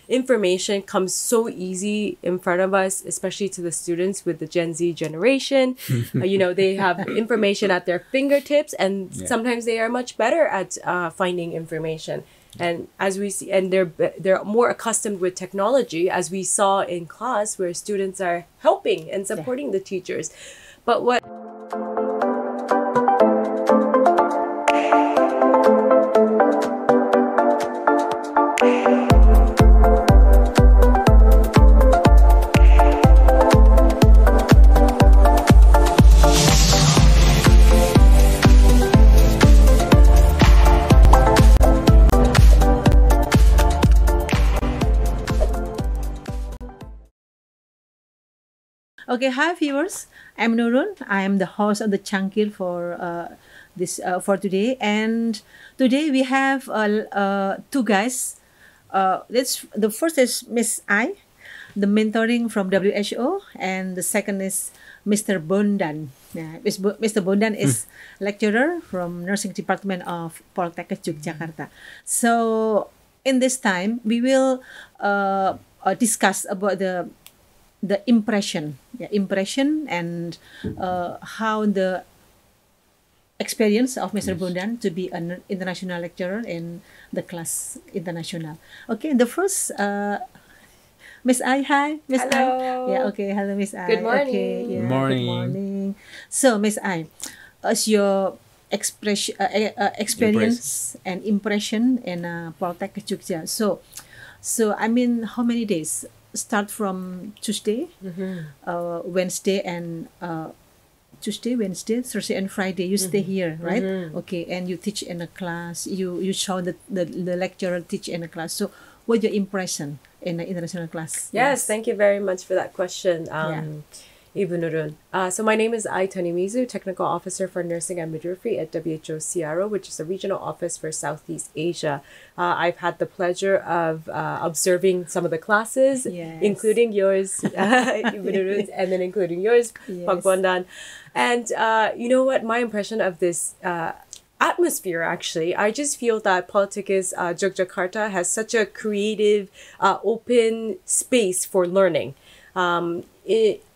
information comes so easy in front of us, especially to the students with the Gen Z generation. They have information at their fingertips, and sometimes they are much better at finding information. And as we see, and they're more accustomed with technology, as we saw in class, where students are helping and supporting the teachers. But what Okay, hi viewers. I'm Nurun. I am the host of the Changkir for this for today, and today we have two guys. The first is Miss I, the mentoring from WHO, and the second is Mr. Bondan. Mr. Bondan is lecturer from nursing department of Poltekkes Yogyakarta. So in this time, we will discuss about the impression and how the experience of Mr. Bondan to be an international lecturer in the class international. Okay, the first Miss I, hi, Miss I. Hello. Yeah, okay, hello, Miss I. Good morning. Okay, yeah, Good morning. Good morning. So, Miss I, as your experience and impression in Poltekkes Jogja. So I mean, how many days? Start from Tuesday, Wednesday, and Tuesday, Wednesday, Thursday, and Friday. You stay here, right? Okay, and you teach in a class. You show the lecturer teach in a class. So, what's your impression in the international class? Yes, thank you very much for that question, Ibu Nurun. So my name is Ai Tanimizu, Technical Officer for Nursing and Midwifery at WHO CRO, which is the regional office for Southeast Asia. I've had the pleasure of observing some of the classes, including yours, Ibu Nurun, and then including yours, Pak Bondan. And you know what? My impression of this atmosphere, actually, I just feel that Poltekkes Yogyakarta has such a creative, open space for learning.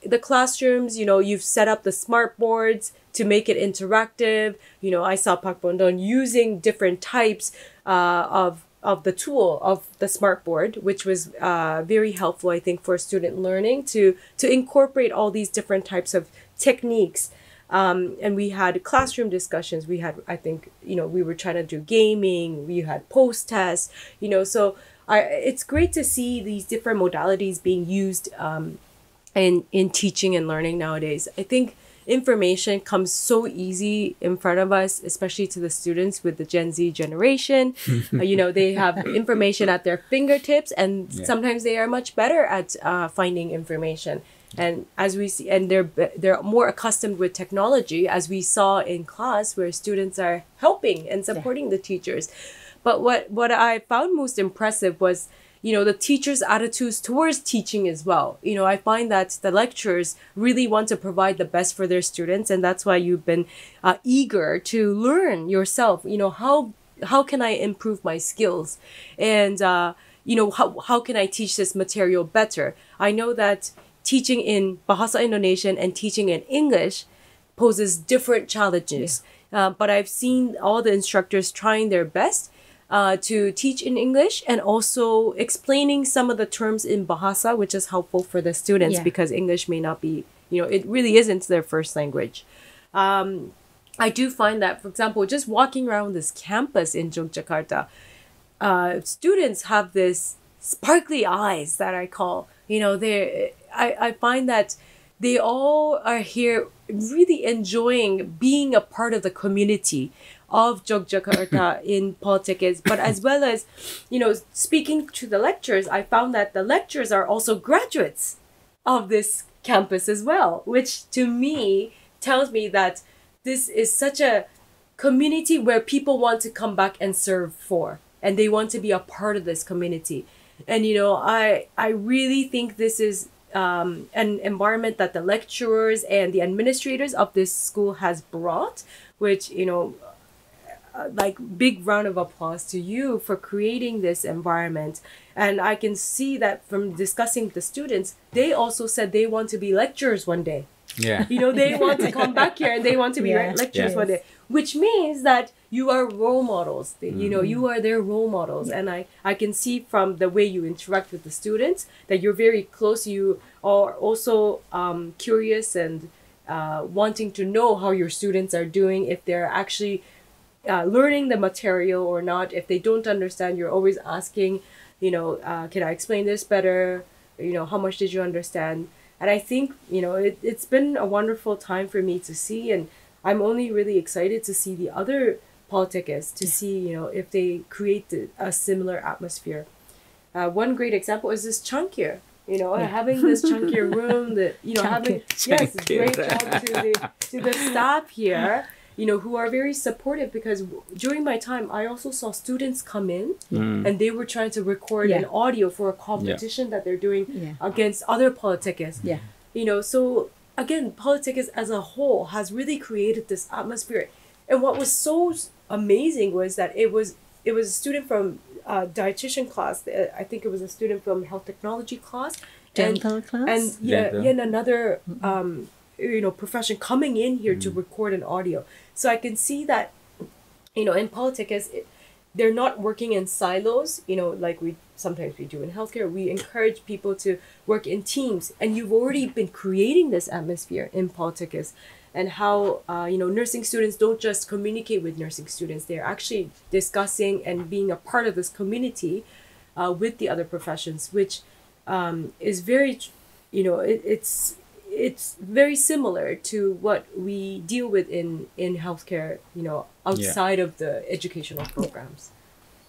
The classrooms, you've set up the smart boards to make it interactive. I saw Pak Bondan using different types of the tool of the smart board, which was very helpful, I think, for student learning to incorporate all these different types of techniques. And we had classroom discussions. We had, I think, we were trying to do gaming. We had post tests, so it's great to see these different modalities being used in teaching and learning nowadays. I think information comes so easy in front of us, especially to the students with the Gen Z generation. They have information at their fingertips, and sometimes they are much better at finding information. And as we see, and they're more accustomed with technology, as we saw in class, where students are helping and supporting the teachers. But what I found most impressive was, the teachers' attitudes towards teaching as well. I find that the lecturers really want to provide the best for their students, and that's why you've been eager to learn yourself. How can I improve my skills? And, how can I teach this material better? I know that teaching in Bahasa Indonesian and teaching in English poses different challenges. But I've seen all the instructors trying their best to teach in English, and also explaining some of the terms in Bahasa, which is helpful for the students because English may not be, it really isn't their first language. I do find that, for example, just walking around this campus in Yogyakarta, students have this sparkly eyes that I call, I find that they all are here really enjoying being a part of the community of Yogyakarta in Poltekkes, but as well as, speaking to the lecturers, I found that the lecturers are also graduates of this campus as well, which to me tells me that this is such a community where people want to come back and serve for, and they want to be a part of this community. And, I really think this is an environment that the lecturers and the administrators of this school has brought, which, like big round of applause to you for creating this environment. And I can see that from discussing with the students, they also said they want to be lecturers one day. Yeah. You know, they want to come back here and they want to be Yeah. lecturers Yes. one day, which means that you are role models. You know, you are their role models. And I can see from the way you interact with the students that you're very close. You are also curious and wanting to know how your students are doing, if they're actually learning the material or not. If they don't understand, you're always asking, you know, can I explain this better? You know, how much did you understand? And I think, you know, it's been a wonderful time for me to see, and I'm only really excited to see the other Polytechnics, to see, you know, if they create a similar atmosphere. One great example is this chunkier, you know, having this chunkier room, that, you know, having, yes, great job to the staff here, you know, who are very supportive, because during my time, I also saw students come in and they were trying to record an audio for a competition that they're doing against other Polytechnics. Yeah. You know, so again, Polytechnics as a whole has really created this atmosphere. And what was so amazing was that it was a student from dietitian class. I think it was a student from health technology class. Dental class? And Dental. yet another you know, profession coming in here to record an audio. So I can see that, you know, in Polytechnics, they're not working in silos, you know, like we sometimes we do in healthcare. We encourage people to work in teams, and you've already been creating this atmosphere in Polytechnics. And how, you know, nursing students don't just communicate with nursing students, they're actually discussing and being a part of this community with the other professions, which is very, you know, it's very similar to what we deal with in healthcare, you know, outside of the educational programs.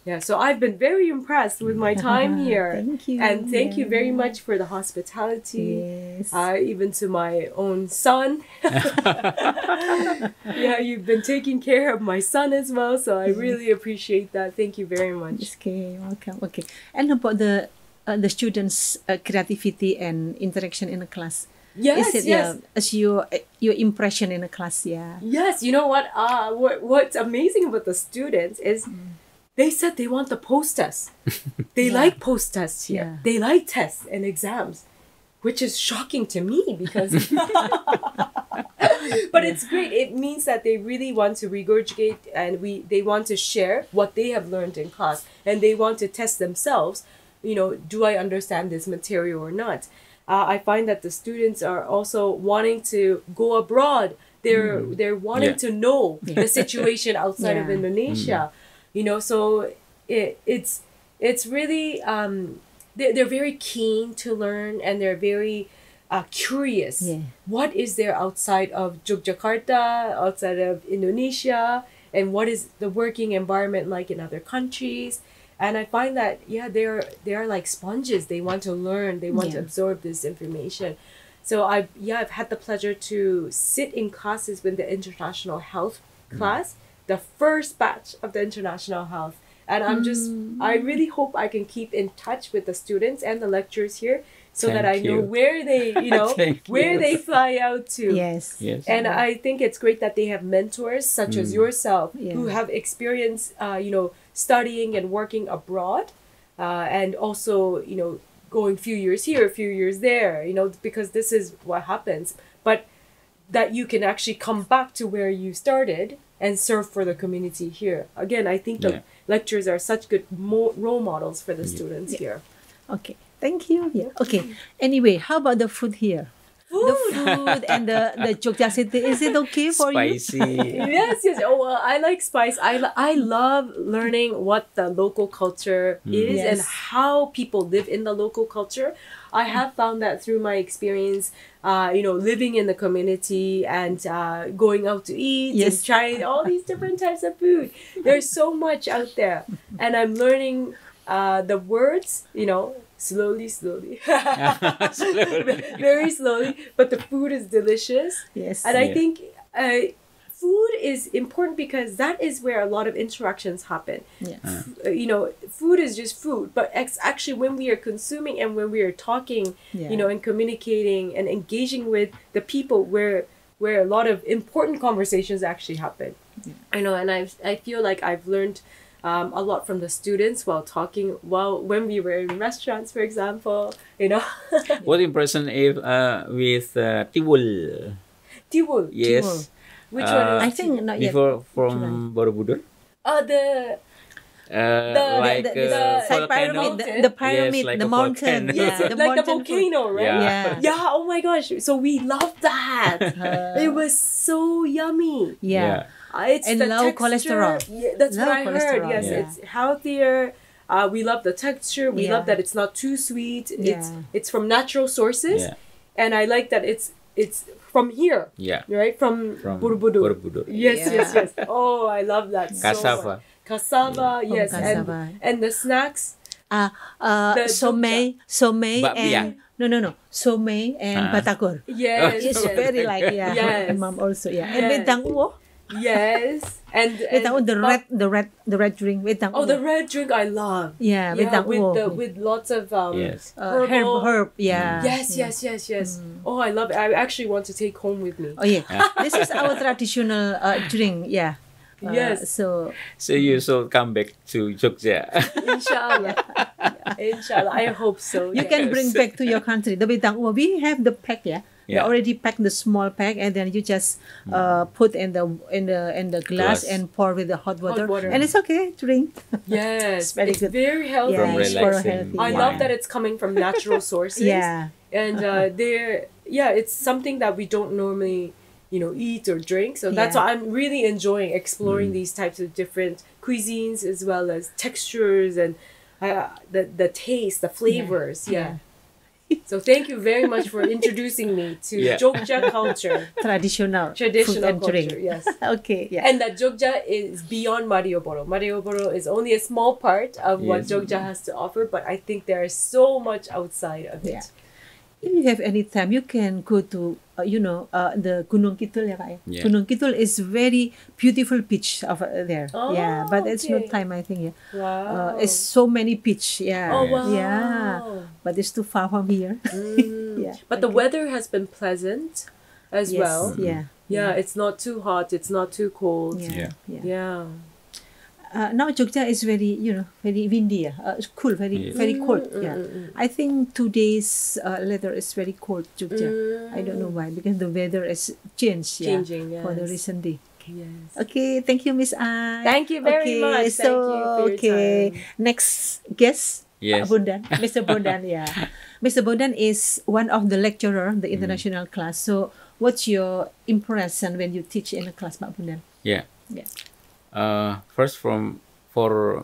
Yeah, so I've been very impressed with my time here. Thank you. And thank you very much for the hospitality. Yes. Even to my own son. Yeah, you've been taking care of my son as well, so I really appreciate that. Thank you very much. Okay, welcome. Okay. And about the students' creativity and interaction in the class. Yes, Is it, yes. as your impression in the class, yeah. Yes, you know what? What's amazing about the students is they said they want the post-test. They like post-tests here. Yeah. They like tests and exams, which is shocking to me because... But it's great. It means that they really want to regurgitate, and they want to share what they have learned in class, and they want to test themselves, you know, do I understand this material or not? I find that the students are also wanting to go abroad. They're wanting to know the situation outside of Indonesia. You know, so it's really they're very keen to learn, and they're very curious. Yeah. What is there outside of Yogyakarta, outside of Indonesia, and what is the working environment like in other countries? And I find that they are like sponges. They want to learn. They want to absorb this information. So I've had the pleasure to sit in classes with the international health class, the first batch of the international health. And I really hope I can keep in touch with the students and the lecturers here, so that I know where they, you know, where they fly out to. Yes. Yes. And I think it's great that they have mentors such as yourself who have experience, you know, studying and working abroad, and also, you know, going few years here, a few years there, you know, because this is what happens. But that you can actually come back to where you started and serve for the community here. Again, I think the lecturers are such good role models for the students here. Okay. Thank you. Yeah. Okay. Anyway, how about the food here? The food and the Jogja city. Is it okay for you? Spicy. Yes. Oh, well, I like spice. I love learning what the local culture is and how people live in the local culture. I have found that through my experience, you know, living in the community and going out to eat and trying all these different types of food. There's so much out there, and I'm learning the words, you know, slowly, very slowly. But the food is delicious. Yes. And I think food is important because that is where a lot of interactions happen. Yeah. You know, food is just food, but actually when we are consuming and when we are talking, you know, and communicating and engaging with the people, where a lot of important conversations actually happen. I know, and I feel like I've learned a lot from the students while talking, while when we were in restaurants, for example, you know. What impression if with Tiwul? Tiwul. Yes. Which one is I think not yet. Before Which from Borobudur. the Like the side pyramid, mountain? the pyramid, Yes, like the a mountain, volcano. yeah, the like the mountain volcano, right? Yeah. Yeah. Yeah, oh my gosh. So we loved that. It was so yummy. Yeah. It's And the low texture. cholesterol. Yeah, that's Low what I heard. cholesterol, Yes, yeah. it's healthier. We love the texture. We love Yeah. that it's not too sweet. Yeah. It's from natural sources, Yeah. and I like that it's from here, Yeah. right? From From Borobudur. Borobudur. Yes, Yeah. yes, yes. Oh, I love that. So Cassava. much. Cassava, From yes, cassava. and the snacks. The Somay Bakpia. and no, Somay and Batagor. Yes, It's yes. very like Yes. and mom also and Yes. wedang uwo. Yes, and Wedang uwo, the red drink wedang Oh, the uwo. red drink I love. Yeah, wedang with uwo. with lots of Yes. herbal. herb, yeah. Yes, yeah. yes. Oh, I love it. I actually want to take home with me. Oh yeah, this is our traditional drink. Yeah. Yes. So So you should come back to Jogja. Inshallah. Inshallah. I hope so. you yes. can bring back to your country the wedang uwo. We have the pack, yeah. They Yeah. already packed the small pack, and then you just put in the glass Glass. and pour with the hot water, water. and it's okay. Drink. Yes, It's very it's good. very healthy. Yeah, From it's for relaxing healthy. I yeah. love that it's coming from natural sources. Yeah. And it's something that we don't normally, eat or drink. So that's Yeah. why I'm really enjoying exploring these types of different cuisines as well as textures and the taste, the flavors. Yeah. So thank you very much for introducing me to Yeah. Jogja culture, Traditional traditional food and drink. culture. Yes. Okay. Yeah. And that Jogja is beyond Marioboro. Marioboro is only a small part of what Yes. Jogja has to offer, but I think there is so much outside of it. Yeah. If you have any time, you can go to the Gunung Kidul, ya, Kak, ya. Yeah. Gunung Kidul is very beautiful beach over there. Oh, yeah, but it's no okay. time, I think. Yeah. Wow. It's so many beach. Yeah. Oh, wow. Yeah. But it's too far from here. Mm. Yeah. But the weather has been pleasant as Yes. well. Yeah. Yeah, it's not too hot, it's not too cold. Yeah. Yeah. Yeah. Yeah. Now Jogja is very, very windy. It's cool, very, Yes. very cold. Yeah. I think 2 days later it's very cold, Jogja. I don't know why, because the weather is changed. Yeah, Changing, for the yes. recent day. Yes. Okay, thank you, Miss Ai. Thank you very okay, much. So, Thank you for your time. next guest, Yes. Bondan, Mr. Bondan. Yeah, Mr. Bondan is one of the lecturer in the international class. So, what's your impression when you teach in a class, Pak Bondan? Yeah. Yeah. First for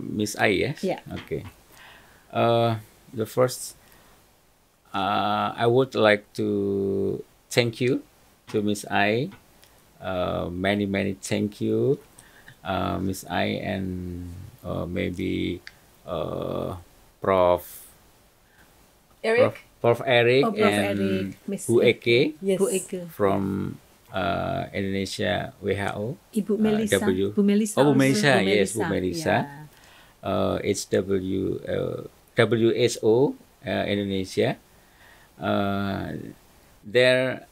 Miss Ai, yes? Yeah. Okay. The first, I would like to thank you to Miss Ai. Many thank you, Miss Ai, and maybe Prof. Eric? Prof. Eric Oh, Prof. and Eric, Miss Bu Eke Yes. Bu Eke, from Indonesia WHO. Ibu Melissa, W. Bu Melissa. Oh, Bu also. Melissa, yes, Bu Melissa. Yeah. It's WHO Indonesia. There,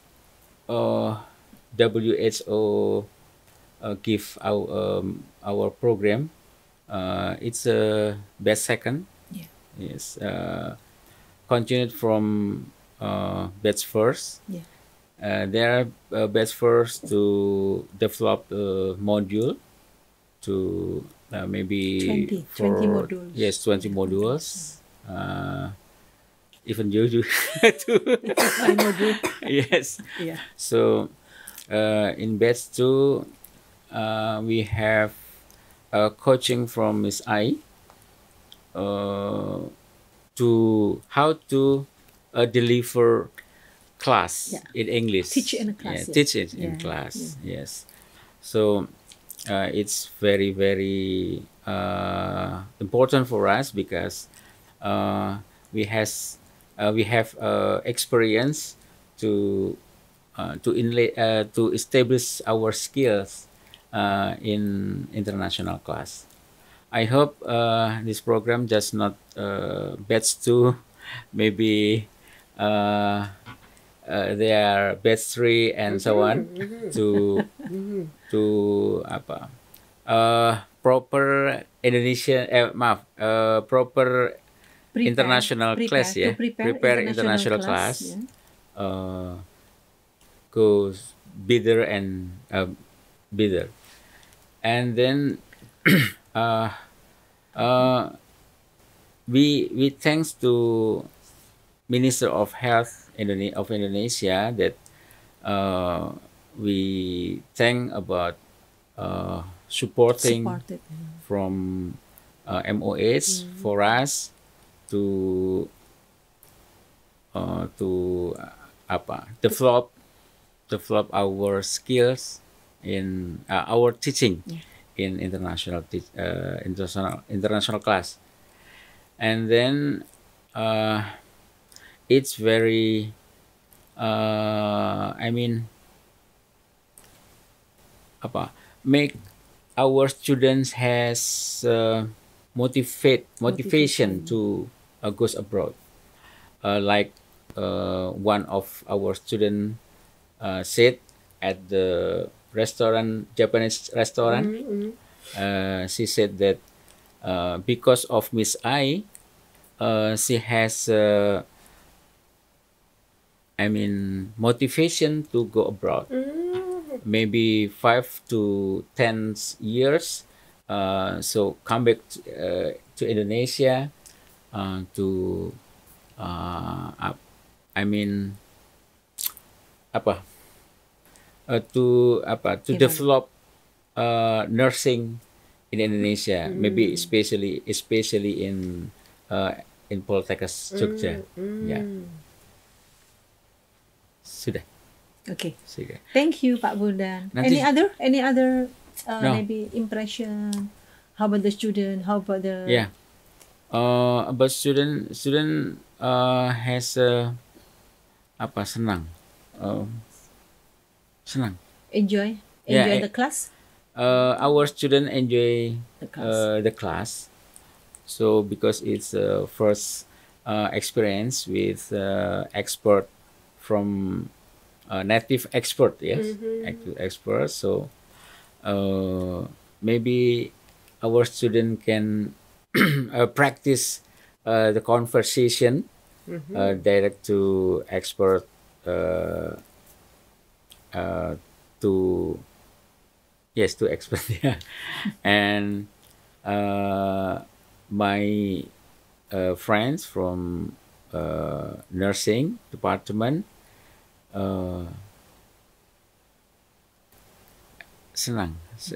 WHO give our program. It's a best second. Yeah. Yes. Continued from batch first. Yeah. They are batch first to develop a module to maybe 20 modules. Yes, 20 modules. Even you do too. I know, dude. Yes. Yeah. So in batch 2, we have coaching from Miss Ai to how to deliver class Yeah. in English. Teach in a class, yeah. Teach it in Yeah, class. Yes. So it's very important for us because we have experience to to establish our skills in international class. I hope this program just not batch 2, maybe their batch 3 and so on to apa proper Indonesian proper international class ya, prepare international class, goes bidder and bidder, and then uh, we thanks to Minister of Health of Indonesia that we thank about supporting Supported. from MOH for us to apa develop our skills in our teaching in international class, and then it's very I mean apa make our students has motivation to goes abroad, like one of our student said at the Japanese restaurant. She said that because of Miss I, she has motivation to go abroad. Maybe 5 to 10 years. So come back to Indonesia to to develop nursing in Indonesia. Maybe especially in Poltekkes Jogja. Yeah. Sudah. Okay. Sudah. Thank you, Pak Bondan. Nanti- Any other No. maybe impression? How about the student? How about the Yeah. About student has senang. Senang. enjoy Yeah, the class? Our student enjoy The class. the class. So because it's first experience with expert from native expert, yes, active expert. So maybe our student can practice the conversation direct to expert to expert. Yeah. And my friends from nursing department senang. So,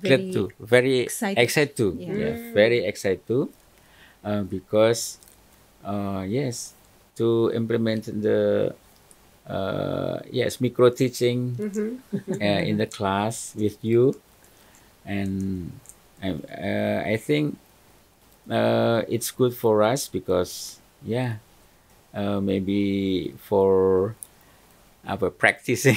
glad too. Very excited too. Yeah. Very excited too. Because yes, to implement the micro teaching in the class with you, and I think it's good for us because maybe for practicing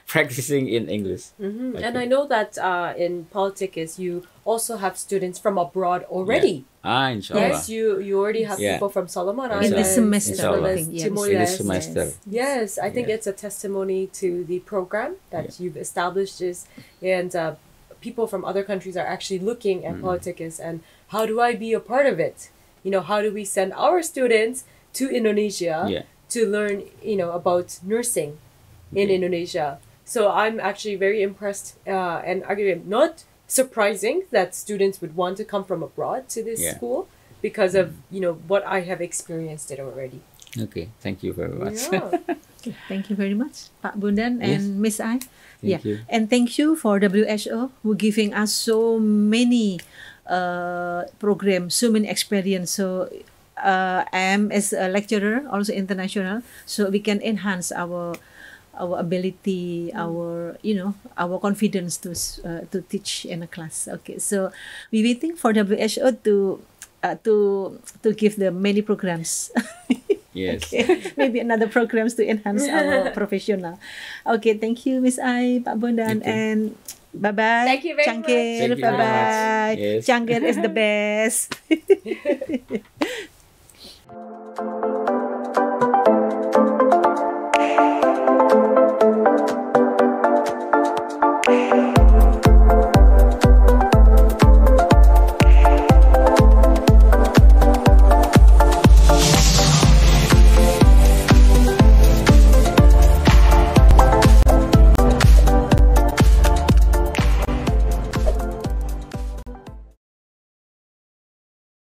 practicing in English. Okay. And I know that in Poltekkes you also have students from abroad already. Inshallah. Yes, you already have Yeah. people from Solomon In Islands, this semester, as well I as think, yes. Timor In this Leste. semester. Yes, I think Yeah. it's a testimony to the program that you've established and people from other countries are actually looking at Poltekkes and how do I be a part of it? How do we send our students to Indonesia Yeah. to learn, about nursing in Indonesia? So I'm actually very impressed and again, not surprising that students would want to come from abroad to this Yeah. school because of, what I have experienced it already. Okay. Thank you very much. Yeah. Okay, thank you very much, Pak Bondan Yes. and Miss I. Thank you. And thank you for WHO who giving us so many programs, so many experience. So I am as a lecturer, also international, so we can enhance our ability, our confidence to teach in a class. Okay, so we waiting for WHO to give the many programs. Yes. Okay. Maybe another programs to enhance our professional. Okay, thank you, Miss I, Pak Bondan, Okay. and bye-bye. Thank you very much. Cangkir, Thank you very much. bye-bye. Yes. Cangkir is the best.